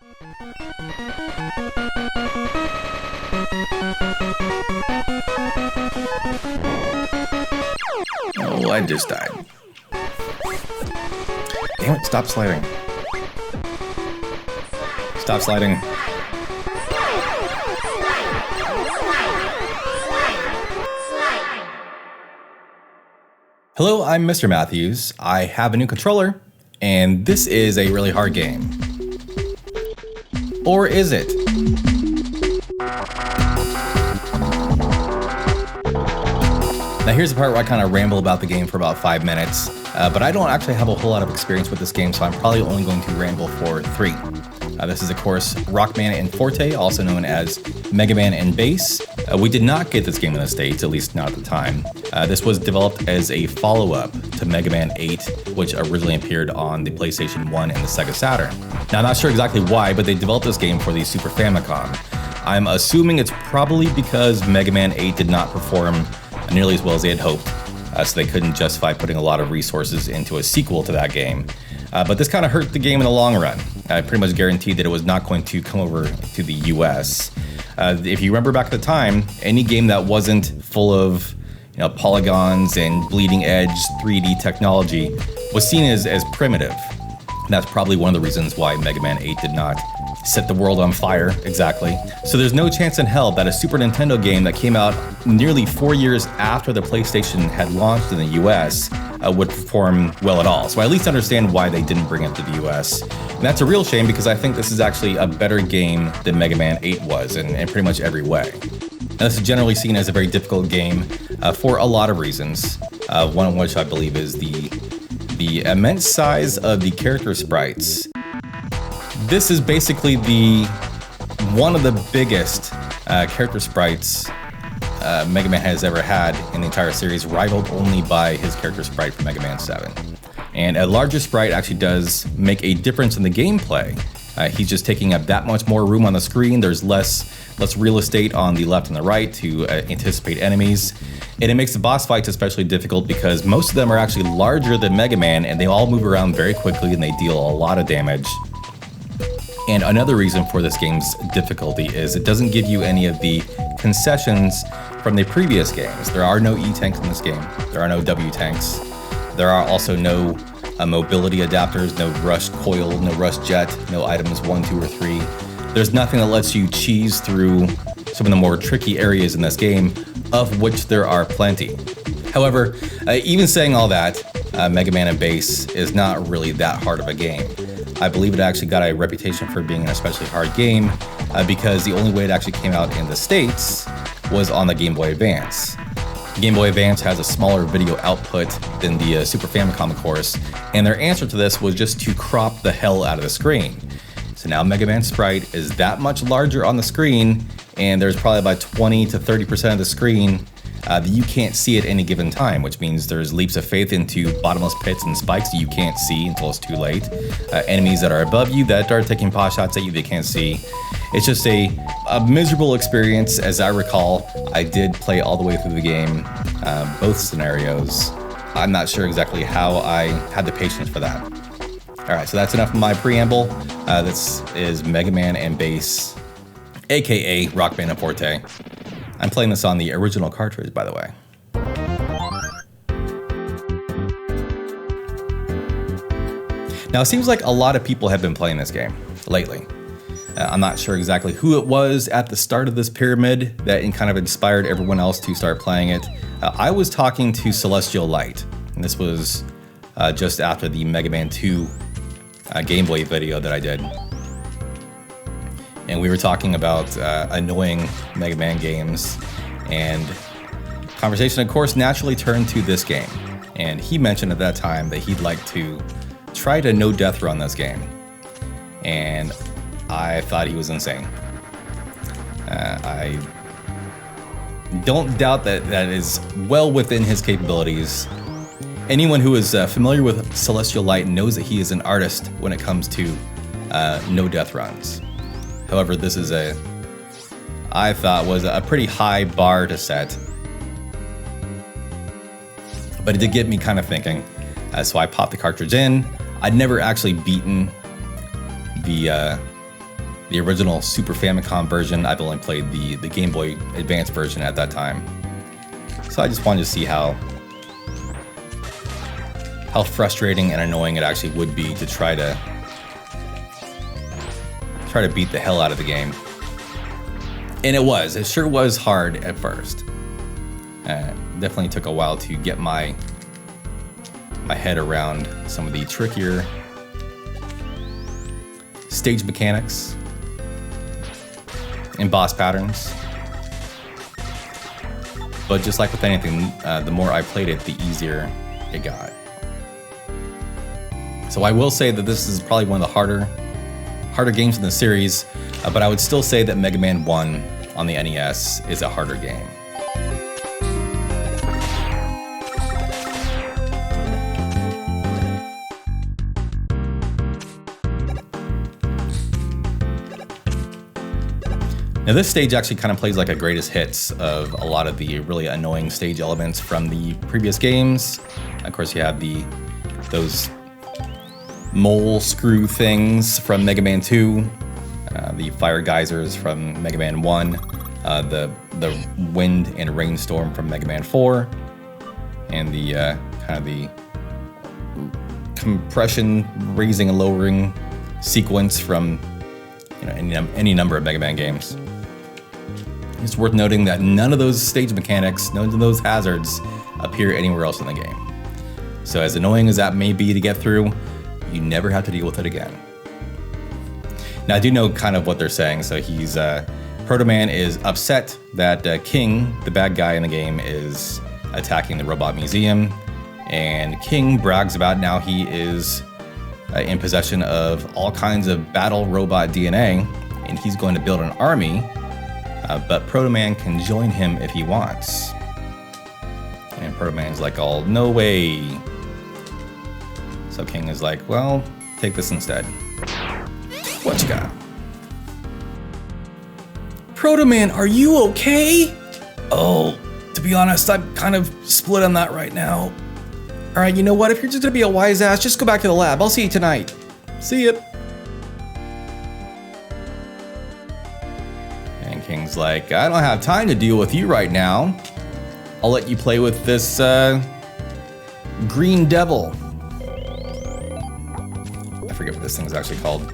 Oh, I just died. Damn it, stop sliding. Stop sliding. Hello, I'm Mr. Matthews. I have a new controller, and this is a really hard game. Or is it? Now here's the part where I kind of ramble about the game for about 5 minutes, but I don't actually have a whole lot of experience with this game, so I'm probably only going to ramble for 3. This is, of course, Rockman Forte, also known as Mega Man and Bass. We did not get this game in the States, at least not at the time. This was developed as a follow-up to Mega Man 8, which originally appeared on the PlayStation 1 and the Sega Saturn. Now, I'm not sure exactly why, but they developed this game for the Super Famicom. I'm assuming it's probably because Mega Man 8 did not perform nearly as well as they had hoped, so they couldn't justify putting a lot of resources into a sequel to that game. But this kind of hurt the game in the long run. I pretty much guaranteed that it was not going to come over to the US. If you remember back at the time, any game that wasn't full of polygons and bleeding edge 3D technology was seen as primitive. And that's probably one of the reasons why Mega Man 8 did not set the world on fire, exactly. So there's no chance in hell that a Super Nintendo game that came out nearly 4 years after the PlayStation had launched in the US would perform well at all. So I at least understand why they didn't bring it to the US. And that's a real shame because I think this is actually a better game than Mega Man 8 was in pretty much every way. Now, this is generally seen as a very difficult game for a lot of reasons, one of which I believe is the immense size of the character sprites. This is basically one of the biggest character sprites Mega Man has ever had in the entire series, rivaled only by his character sprite from Mega Man 7. And a larger sprite actually does make a difference in the gameplay. He's just taking up that much more room on the screen. There's less real estate on the left and the right to anticipate enemies. And it makes the boss fights especially difficult because most of them are actually larger than Mega Man, and they all move around very quickly and they deal a lot of damage. And another reason for this game's difficulty is it doesn't give you any of the concessions from the previous games. There are no E-tanks in this game. There are no W-tanks. There are also no mobility adapters, no rush coil, no rush jet, no items 1, 2, or 3. There's nothing that lets you cheese through some of the more tricky areas in this game, of which there are plenty. However, even saying all that, Mega Man and Bass is not really that hard of a game. I believe it actually got a reputation for being an especially hard game because the only way it actually came out in the States was on the Game Boy Advance. The Game Boy Advance has a smaller video output than the Super Famicom, of course, and their answer to this was just to crop the hell out of the screen. So now Mega Man's sprite is that much larger on the screen, and there's probably about 20 to 30% of the screen that you can't see at any given time, which means there's leaps of faith into bottomless pits and spikes that you can't see until it's too late. Enemies that are above you that are taking pot shots at you they can't see. It's just a miserable experience. As I recall, I did play all the way through the game, both scenarios. I'm not sure exactly how I had the patience for that. All right, so that's enough of my preamble. This is Mega Man and Bass, aka Rockman Forte. I'm playing this on the original cartridge, by the way. Now, it seems like a lot of people have been playing this game lately. I'm not sure exactly who it was at the start of this pyramid that kind of inspired everyone else to start playing it. I was talking to Celestial Light, and this was just after the Mega Man 2 Game Boy video that I did. And we were talking about annoying Mega Man games, and conversation, of course, naturally turned to this game. And he mentioned at that time that he'd like to try to no-death run this game. And I thought he was insane. I don't doubt that that is well within his capabilities. Anyone who is familiar with Celestial Light knows that he is an artist when it comes to no-death runs. However, this is I thought was a pretty high bar to set. But it did get me kind of thinking. So I popped the cartridge in. I'd never actually beaten the the original Super Famicom version. I've only played the Game Boy Advance version at that time. So I just wanted to see how frustrating and annoying it actually would be to try to beat the hell out of the game. And it sure was hard at first. Definitely took a while to get my head around some of the trickier stage mechanics and boss patterns. But just like with anything, the more I played it, the easier it got. So I will say that this is probably one of the harder games in the series, but I would still say that Mega Man 1 on the NES is a harder game. Now this stage actually kind of plays like a greatest hits of a lot of the really annoying stage elements from the previous games. Of course, you have those mole screw things from Mega Man 2, the fire geysers from Mega Man 1, the wind and rainstorm from Mega Man 4, and the kind of the compression raising and lowering sequence from any number of Mega Man games. It's worth noting that none of those stage mechanics, none of those hazards appear anywhere else in the game. So as annoying as that may be to get through, you never have to deal with it again. Now I do know kind of what they're saying. So Proto Man is upset that King, the bad guy in the game, is attacking the robot museum, and King brags about now he is in possession of all kinds of battle robot DNA, and he's going to build an army, but Proto Man can join him if he wants. And Proto Man's like, oh, no way. So King is like, well, take this instead. What you got? Proto Man, are you okay? Oh, to be honest, I'm kind of split on that right now. All right, you know what? If you're just gonna be a wise ass, just go back to the lab. I'll see you tonight. See ya. And King's like, I don't have time to deal with you right now. I'll let you play with this green devil. I forget what this thing's actually called.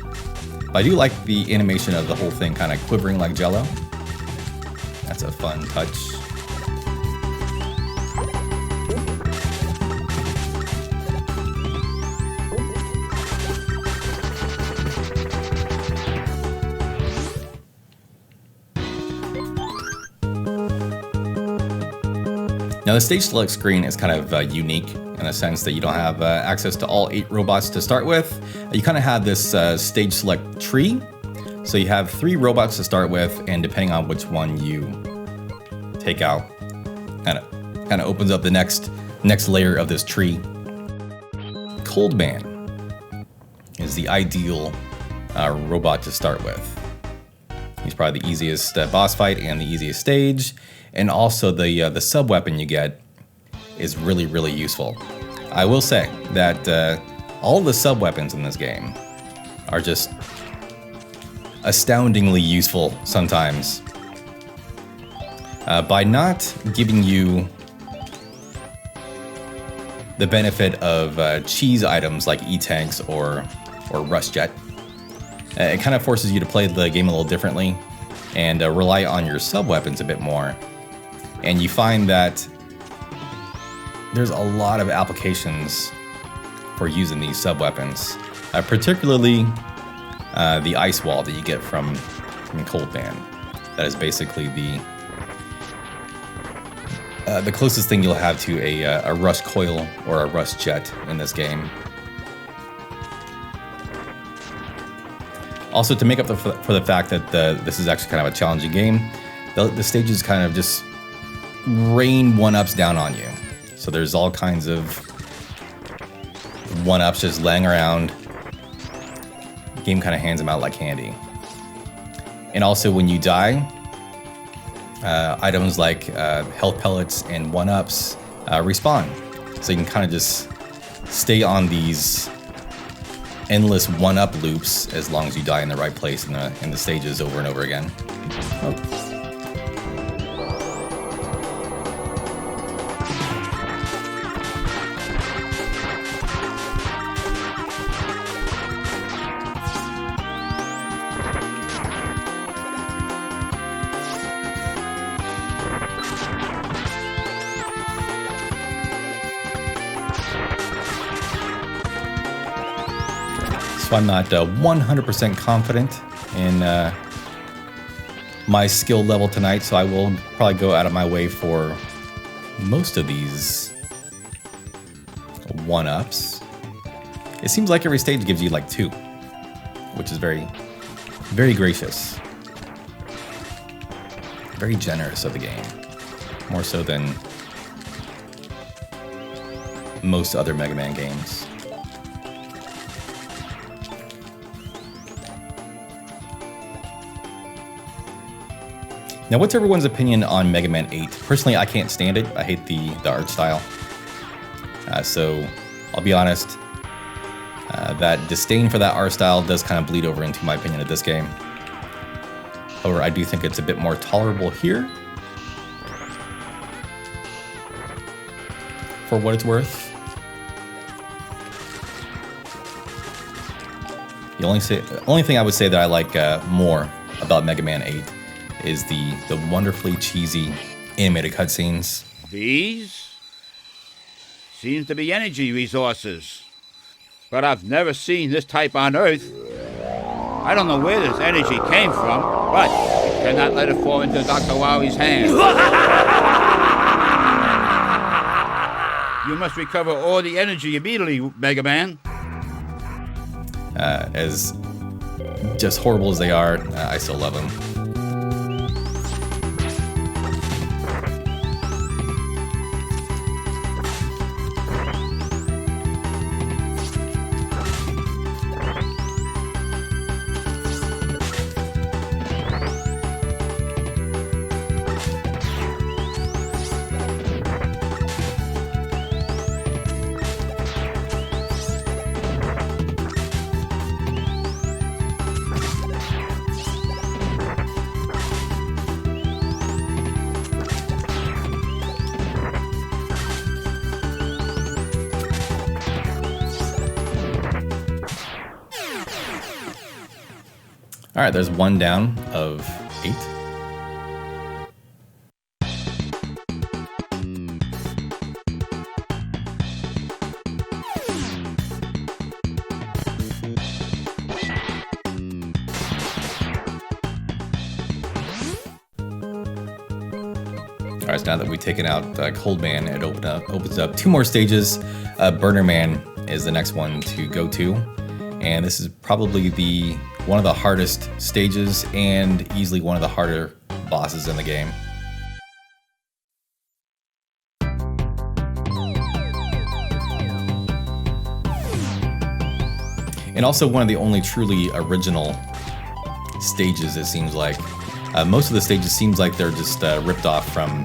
But I do like the animation of the whole thing kind of quivering like jello. That's a fun touch. Now the stage select screen is kind of unique in the sense that you don't have access to all 8 robots to start with. You kind of have this stage select tree. So you have 3 robots to start with, and depending on which one you take out, kind of opens up the next layer of this tree. Cold Man is the ideal robot to start with. He's probably the easiest boss fight and the easiest stage. And also the sub-weapon you get is really, really useful. I will say that all the sub-weapons in this game are just astoundingly useful sometimes. By not giving you the benefit of cheese items like E-Tanks or Rust Jet, it kind of forces you to play the game a little differently and rely on your sub-weapons a bit more. And you find that there's a lot of applications for using these sub-weapons, particularly the ice wall that you get from Cold Man. That is basically the closest thing you'll have to a rust coil or a rust jet in this game. Also, to make up for the fact that this is actually kind of a challenging game, the stages kind of just rain 1-ups down on you. So there's all kinds of 1-ups just laying around. The game kind of hands them out like candy. And also when you die, items like health pellets and 1-ups respawn. So you can kind of just stay on these endless one-up loops as long as you die in the right place in the stages over and over again. Oh. So I'm not 100% confident in my skill level tonight, so I will probably go out of my way for most of these one-ups. It seems like every stage gives you like 2, which is very, very gracious. Very generous of the game. More so than most other Mega Man games. Now, what's everyone's opinion on Mega Man 8? Personally, I can't stand it. I hate the art style. So, I'll be honest, that disdain for that art style does kind of bleed over into my opinion of this game. However, I do think it's a bit more tolerable here. For what it's worth. The only thing I would say that I like more about Mega Man 8 is the wonderfully cheesy animated cutscenes. These seems to be energy resources, but I've never seen this type on Earth. I don't know where this energy came from, but cannot let it fall into Dr. Wowie's hands. You must recover all the energy immediately, Mega Man. As just horrible as they are, I still love them. All right, there's one down of 8. All right, so now that we've taken out Cold Man, it opens up 2 more stages. Burner Man is the next one to go to. And this is probably one of the hardest stages and easily one of the harder bosses in the game. And also one of the only truly original stages, it seems like. Most of the stages seems like they're just ripped off from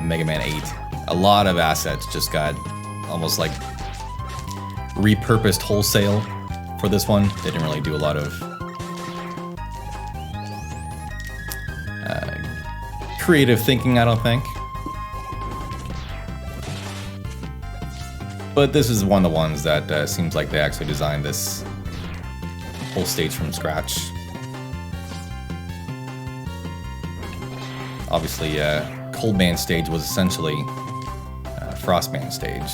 Mega Man 8. A lot of assets just got almost like repurposed wholesale for this one. They didn't really do a lot of creative thinking, I don't think. But this is one of the ones that seems like they actually designed this whole stage from scratch. Obviously, Cold Man stage was essentially Frost Man stage.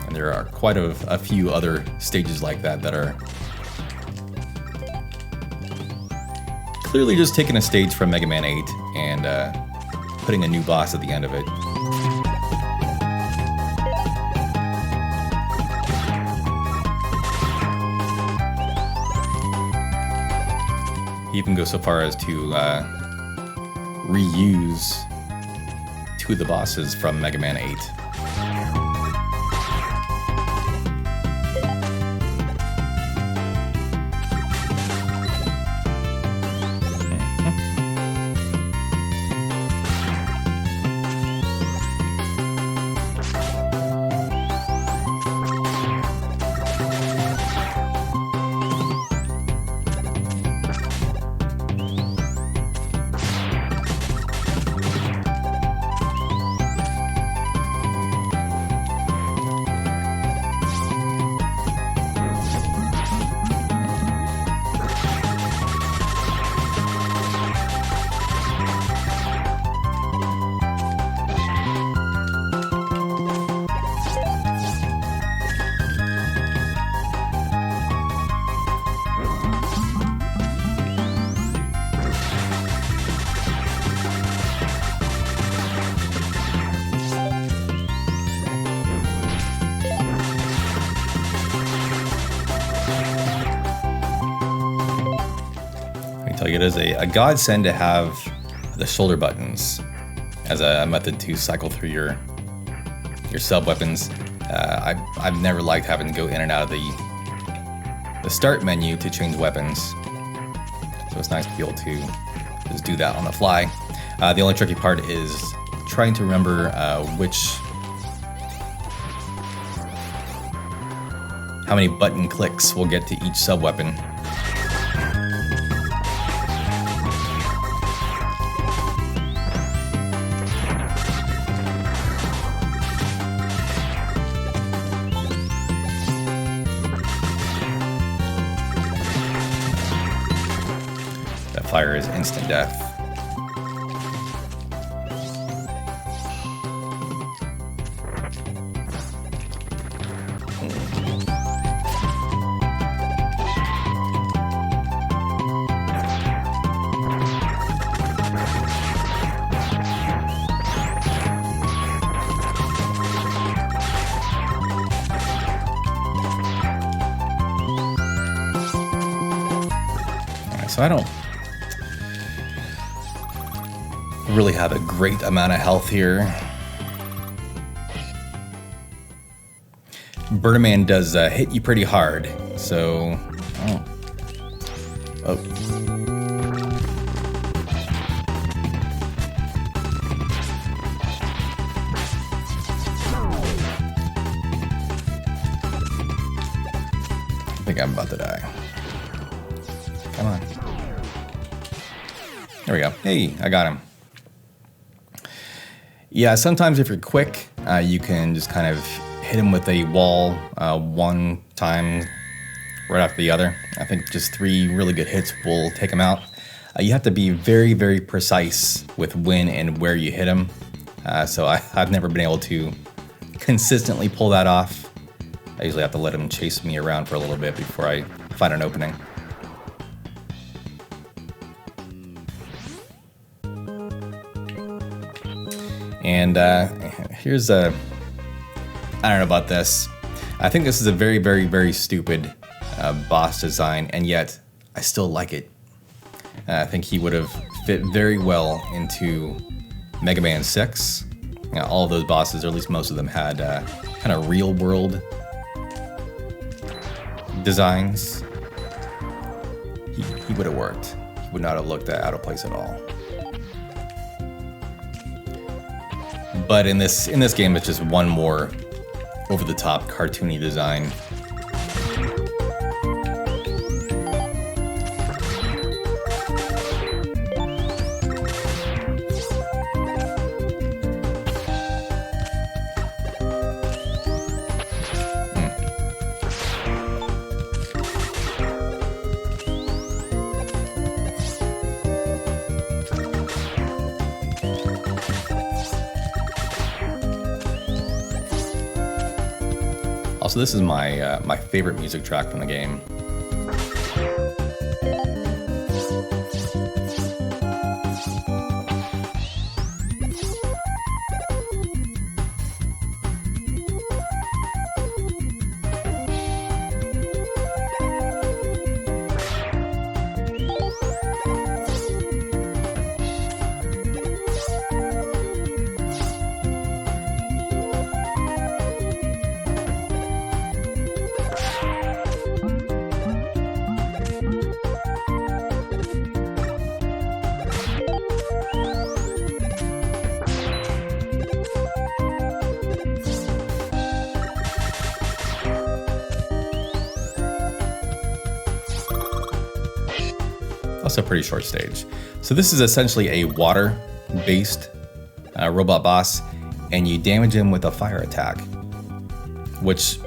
And there are quite a few other stages like that that are clearly just taking a stage from Mega Man 8 and putting a new boss at the end of it. He even goes so far as to reuse 2 of the bosses from Mega Man 8. can tell you it is a godsend to have the shoulder buttons as a method to cycle through your sub weapons. I've never liked having to go in and out of the start menu to change weapons, so it's nice to be able to just do that on the fly. The only tricky part is trying to remember how many button clicks we'll get to each sub weapon. That fire is instant death. So I don't really have a great amount of health here. Burner Man does hit you pretty hard, so... Oh. I think I'm about to die. Come on. There we go. Hey, I got him. Yeah, sometimes if you're quick, you can just kind of hit him with a wall one time right after the other. I think just 3 really good hits will take him out. You have to be very, very precise with when and where you hit him. So I've never been able to consistently pull that off. I usually have to let him chase me around for a little bit before I find an opening. And here's I don't know about this. I think this is a very, very, very stupid boss design, and yet I still like it. I think he would have fit very well into Mega Man 6. All of those bosses, or at least most of them, had kind of real world designs. He would have worked. He would not have looked out of place at all. But in this game, it's just one more over-the-top cartoony design. Also, this is my favorite music track from the game. Also a pretty short stage. So this is essentially a water-based robot boss, and you damage him with a fire attack, which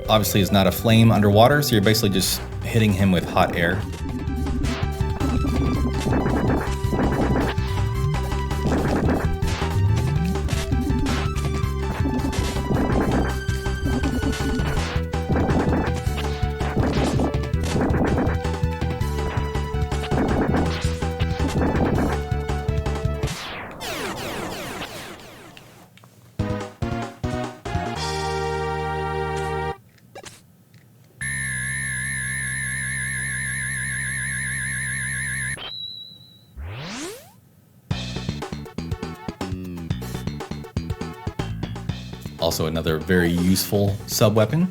obviously is not a flame underwater, so you're basically just hitting him with hot air. Also another very useful sub-weapon.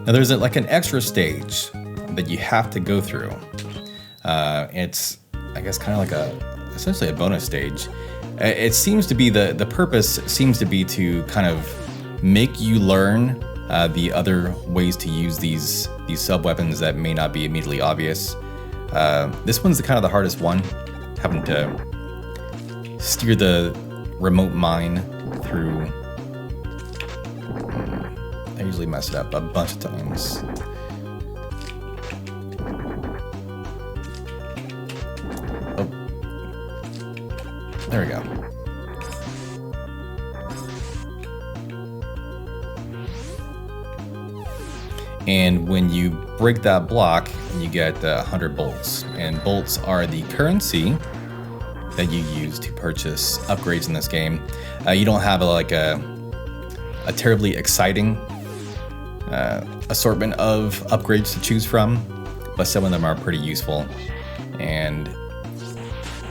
Now there's like an extra stage that you have to go through. It's, I guess, kind of like essentially a bonus stage. It seems to be the purpose seems to be to kind of make you learn the other ways to use these sub-weapons that may not be immediately obvious. This one's kind of the hardest one, having to steer the remote mine through. I usually mess it up a bunch of times. Oh, there we go. And when you break that block, you get 100 bolts. And bolts are the currency that you use to purchase upgrades in this game. You don't have a terribly exciting assortment of upgrades to choose from, but some of them are pretty useful and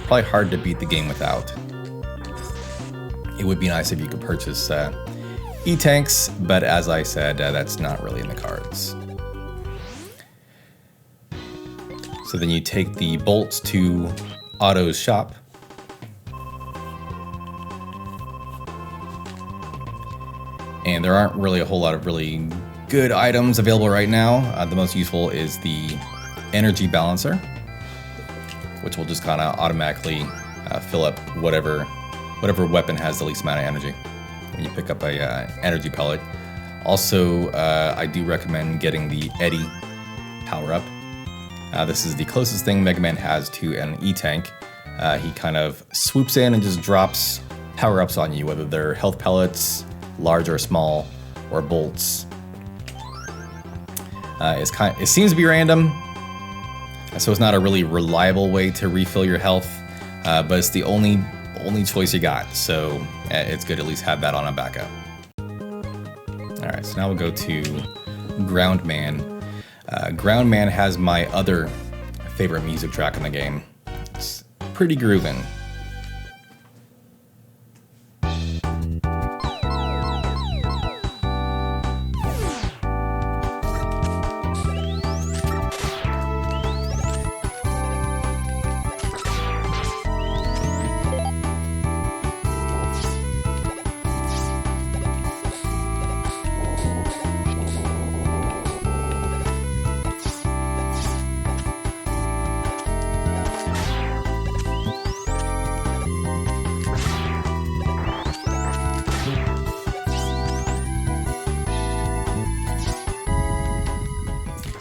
probably hard to beat the game without. It would be nice if you could purchase E-tanks, but as I said, that's not really in the cards. So then you take the bolts to Otto's shop. And there aren't really a whole lot of really good items available right now. The most useful is the energy balancer, which will just kind of automatically fill up whatever weapon has the least amount of energy when you pick up a energy pellet. Also, I do recommend getting the Eddie power-up. This is the closest thing Mega Man has to an E-tank. He kind of swoops in and just drops power-ups on you, whether they're health pellets, large or small, or bolts. It seems to be random, so it's not a really reliable way to refill your health, but it's the only choice you got, so it's good to at least have that on a backup. Alright, so now we'll go to Ground Man. Ground Man has my other favorite music track in the game. It's pretty groovin'.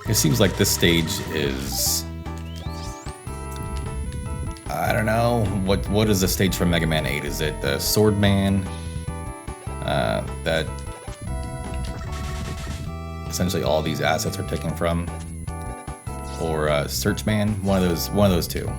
It seems like this stage is, I don't know, what is the stage from Mega Man 8? Is it the Sword Man? That essentially all these assets are taken from? Or Search Man? One of those two.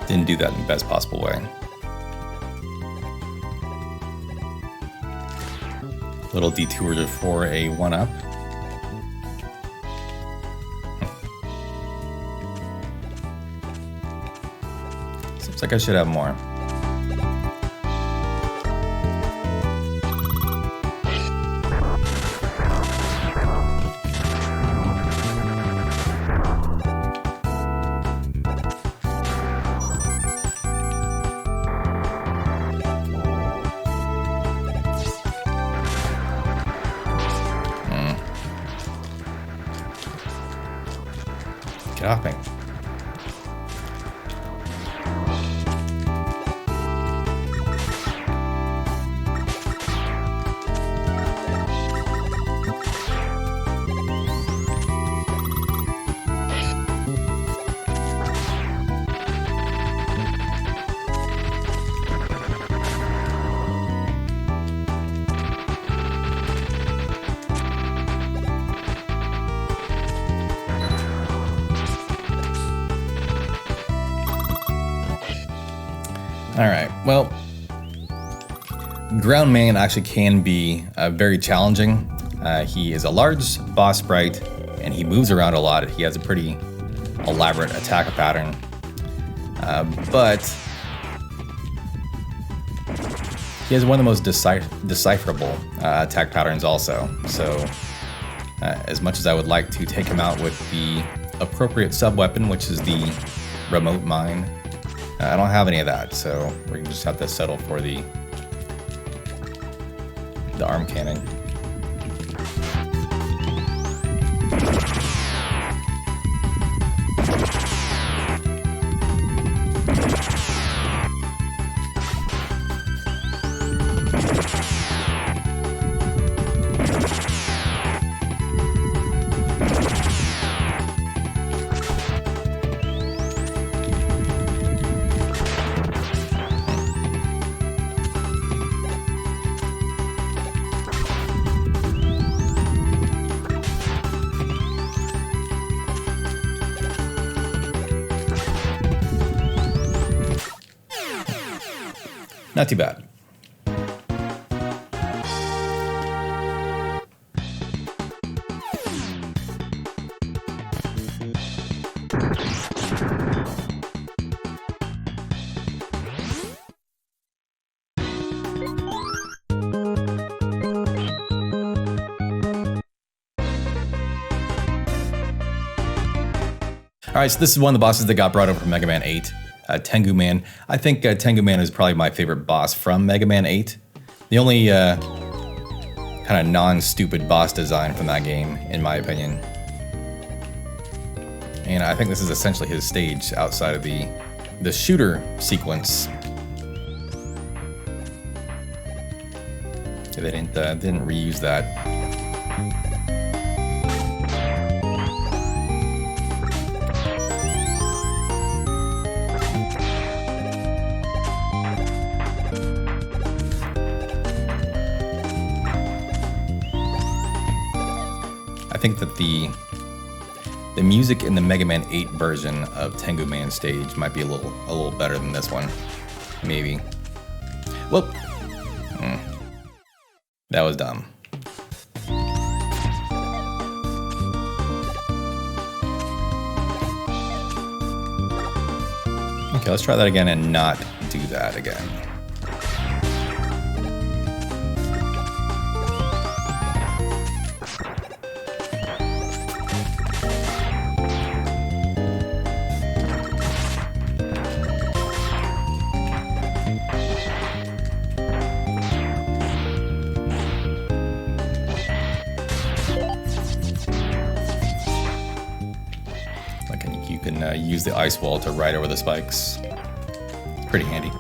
Didn't do that in the best possible way. Little detour for a 1-up. Looks like I should have more. Get off me. All right, well, Ground Man actually can be very challenging. He is a large boss sprite, and he moves around a lot. He has a pretty elaborate attack pattern, but he has one of the most decipherable attack patterns also. So as much as I would like to take him out with the appropriate sub-weapon, which is the remote mine, I don't have any of that, so we're gonna just have to settle for the arm cannon. Not too bad. All right, so this is one of the bosses that got brought over from Mega Man 8. Tengu Man. I think Tengu Man is probably my favorite boss from Mega Man 8. The only kind of non-stupid boss design from that game, in my opinion. And I think this is essentially his stage outside of the shooter sequence. They didn't reuse that. I think that the music in the Mega Man 8 version of Tengu Man stage might be a little better than this one, maybe. Whoop. That was dumb. Okay, let's try that again and not do that again. You can use the ice wall to ride over the spikes. Pretty handy.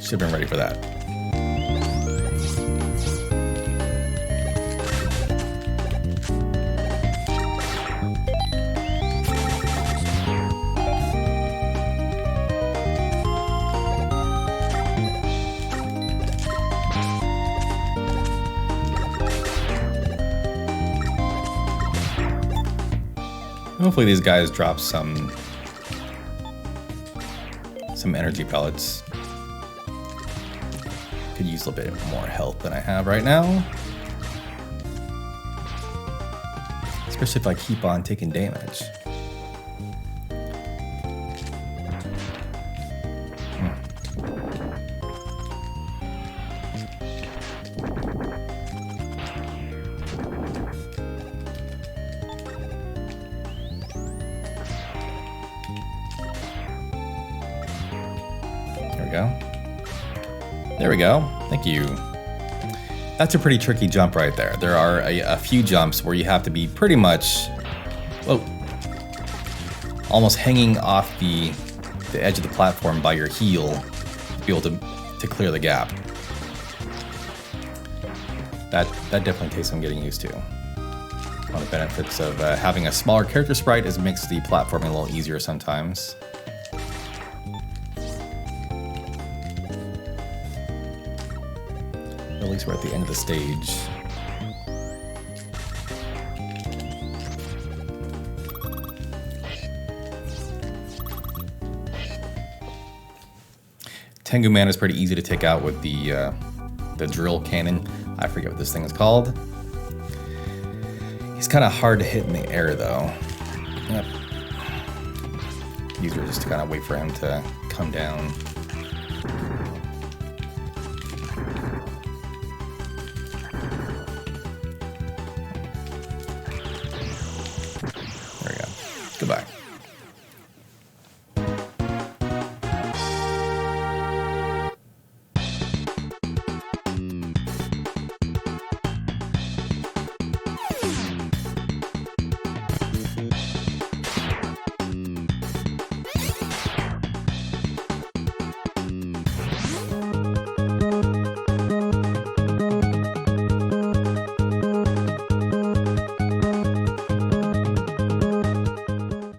Should have been ready for that. Hopefully these guys drop some energy pellets. Could use a little bit more health than I have right now. Especially if I keep on taking damage. There we go. Thank you. That's a pretty tricky jump right there. There are a few jumps where you have to be pretty much, whoa, almost hanging off the edge of the platform by your heel to be able to clear the gap. That definitely takes some getting used to. One of the benefits of having a smaller character sprite is it makes the platforming a little easier sometimes. At least we're at the end of the stage. Tengu Man is pretty easy to take out with the drill cannon. I forget what this thing is called. He's kind of hard to hit in the air though. Yep. Usually just to kind of wait for him to come down.